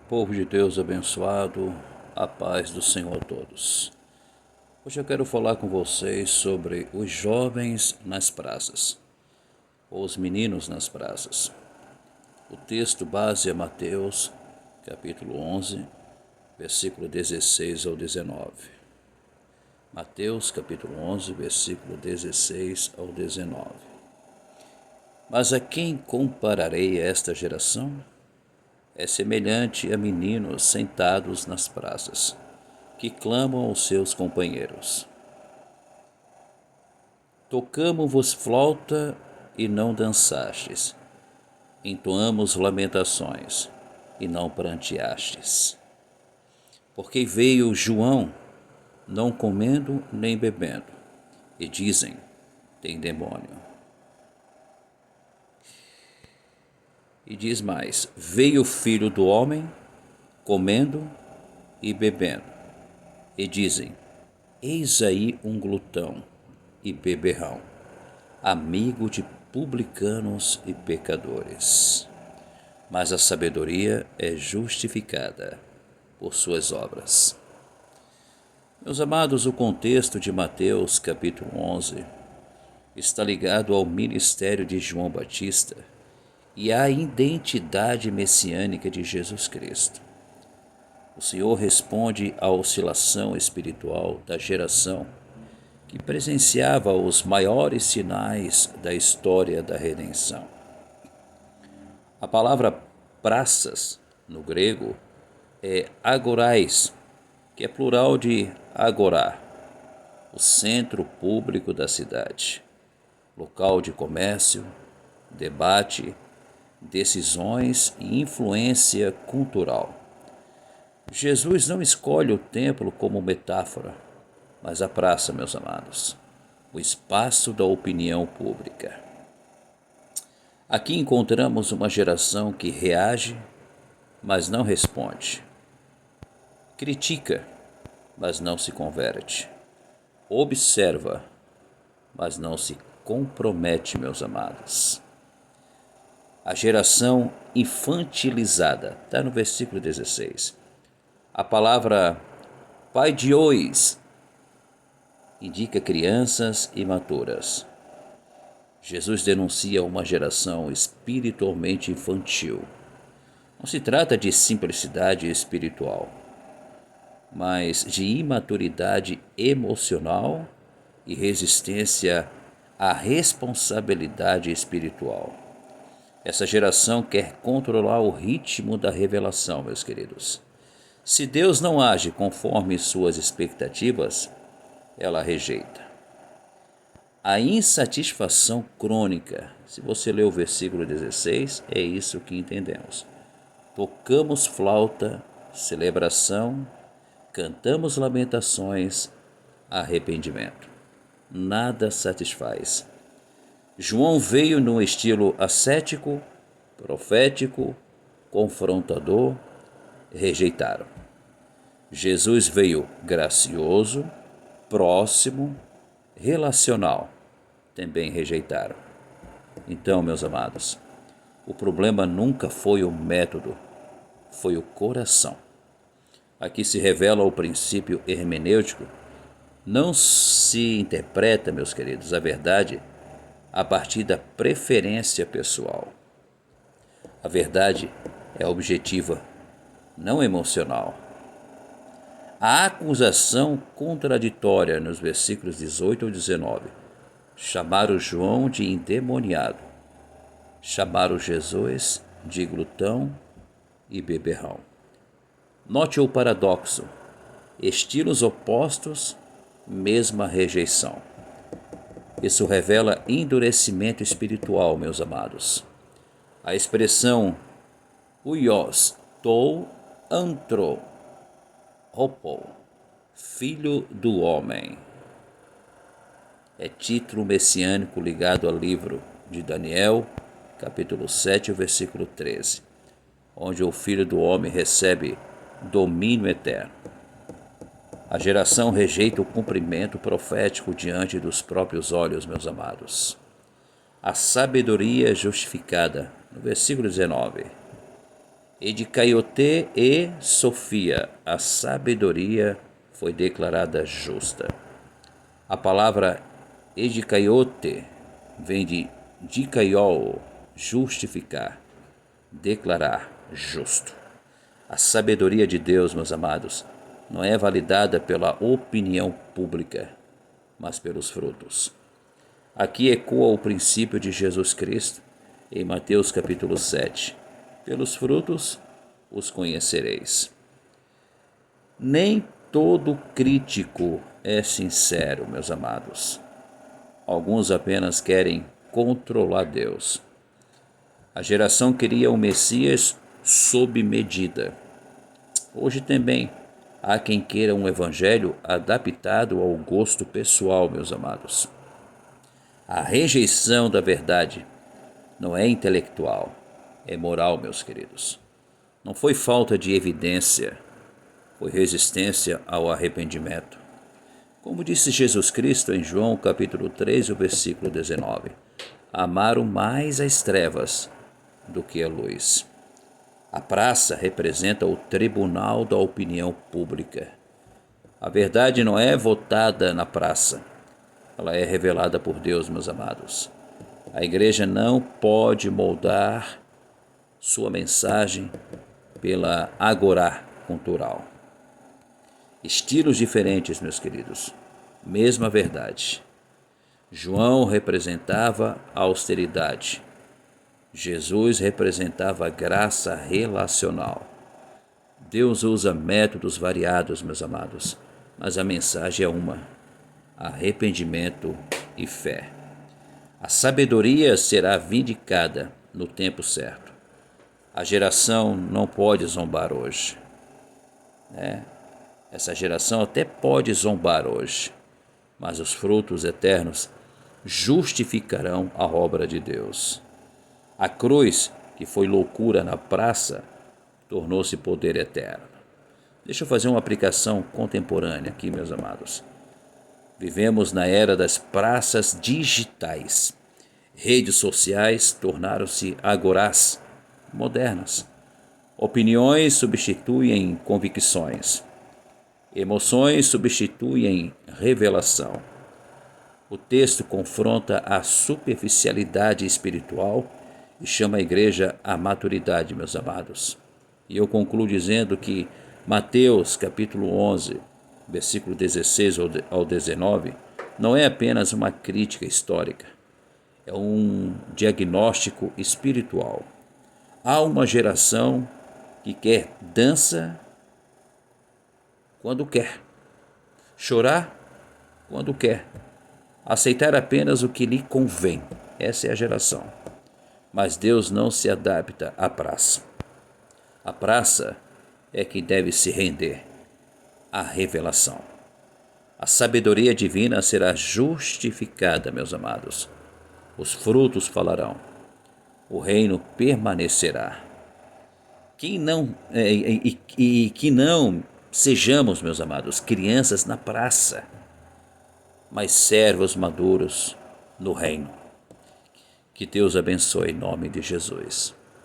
Povo de Deus abençoado, a paz do Senhor a todos. Hoje eu quero falar com vocês sobre os jovens nas praças, ou os meninos nas praças. O texto base é Mateus, capítulo 11, versículo 16 ao 19. Mateus, capítulo 11, versículo 16 ao 19. Mas a quem compararei esta geração? É semelhante a meninos sentados nas praças, que clamam aos seus companheiros. Tocamo-vos flauta e não dançastes, entoamos lamentações e não pranteastes. Porque veio João, não comendo nem bebendo, e dizem, tem demônio. E diz mais, veio o Filho do Homem, comendo e bebendo, e dizem, eis aí um glutão e beberrão, amigo de publicanos e pecadores. Mas a sabedoria é justificada por suas obras. Meus amados, o contexto de Mateus capítulo 11 está ligado ao ministério de João Batista e à identidade messiânica de Jesus Cristo. O Senhor responde à oscilação espiritual da geração que presenciava os maiores sinais da história da redenção. A palavra praças, no grego, é agorais, que é plural de agorá, o centro público da cidade, local de comércio, debate, decisões e influência cultural. Jesus não escolhe o templo como metáfora, mas a praça, meus amados, o espaço da opinião pública. Aqui encontramos uma geração que reage, mas não responde. Critica, mas não se converte. Observa, mas não se compromete, meus amados. A geração infantilizada, está no versículo 16. A palavra paidios indica crianças imaturas. Jesus denuncia uma geração espiritualmente infantil. Não se trata de simplicidade espiritual, mas de imaturidade emocional e resistência à responsabilidade espiritual. Essa geração quer controlar o ritmo da revelação, meus queridos. Se Deus não age conforme suas expectativas, ela rejeita. A insatisfação crônica, se você ler o versículo 16, é isso que entendemos. Tocamos flauta, celebração, cantamos lamentações, arrependimento. Nada satisfaz. João veio num estilo ascético, profético, confrontador, rejeitaram. Jesus veio gracioso, próximo, relacional, também rejeitaram. Então, meus amados, o problema nunca foi o método, foi o coração. Aqui se revela o princípio hermenêutico. Não se interpreta, meus queridos, a verdade a partir da preferência pessoal. A verdade é objetiva, não emocional. A acusação contraditória nos versículos 18 ao 19. Chamaram João de endemoniado. Chamaram Jesus de glutão e beberrão. Note o paradoxo. Estilos opostos, mesma rejeição. Isso revela endurecimento espiritual, meus amados. A expressão huios tou antro, filho do homem, é título messiânico ligado ao livro de Daniel, capítulo 7, versículo 13, onde o filho do homem recebe domínio eterno. A geração rejeita o cumprimento profético diante dos próprios olhos, meus amados. A sabedoria justificada, no versículo 19. Edicaiote e Sofia, a sabedoria foi declarada justa. A palavra edicaiote vem de dikaiol, justificar, declarar justo. A sabedoria de Deus, meus amados, não é validada pela opinião pública, mas pelos frutos. Aqui ecoa o princípio de Jesus Cristo em Mateus capítulo 7. Pelos frutos os conhecereis. Nem todo crítico é sincero, meus amados. Alguns apenas querem controlar Deus. A geração queria um Messias sob medida. Hoje também há quem queira um evangelho adaptado ao gosto pessoal, meus amados. A rejeição da verdade não é intelectual, é moral, meus queridos. Não foi falta de evidência, foi resistência ao arrependimento. Como disse Jesus Cristo em João capítulo 3, o versículo 19, amaram mais as trevas do que a luz. A praça representa o tribunal da opinião pública. A verdade não é votada na praça, ela é revelada por Deus, meus amados. A igreja não pode moldar sua mensagem pela agorá cultural. Estilos diferentes, meus queridos, mesma verdade. João representava a austeridade. Jesus representava a graça relacional. Deus usa métodos variados, meus amados, mas a mensagem é uma: arrependimento e fé. A sabedoria será vindicada no tempo certo. A geração não pode zombar hoje. Essa geração até pode zombar hoje, mas os frutos eternos justificarão a obra de Deus. A cruz, que foi loucura na praça, tornou-se poder eterno. Deixa eu fazer uma aplicação contemporânea aqui, meus amados. Vivemos na era das praças digitais. Redes sociais tornaram-se agorás modernas. Opiniões substituem convicções. Emoções substituem revelação. O texto confronta a superficialidade espiritual e chama a igreja à maturidade, meus amados. E eu concluo dizendo que Mateus capítulo 11, versículo 16 ao 19, não é apenas uma crítica histórica, é um diagnóstico espiritual. Há uma geração que quer dança quando quer, chorar quando quer, aceitar apenas o que lhe convém. Essa é a geração. Mas Deus não se adapta à praça. A praça é que deve se render à revelação. A sabedoria divina será justificada, meus amados. Os frutos falarão. O reino permanecerá. Que não sejamos, meus amados, crianças na praça, mas servos maduros no reino. Que Deus abençoe em nome de Jesus.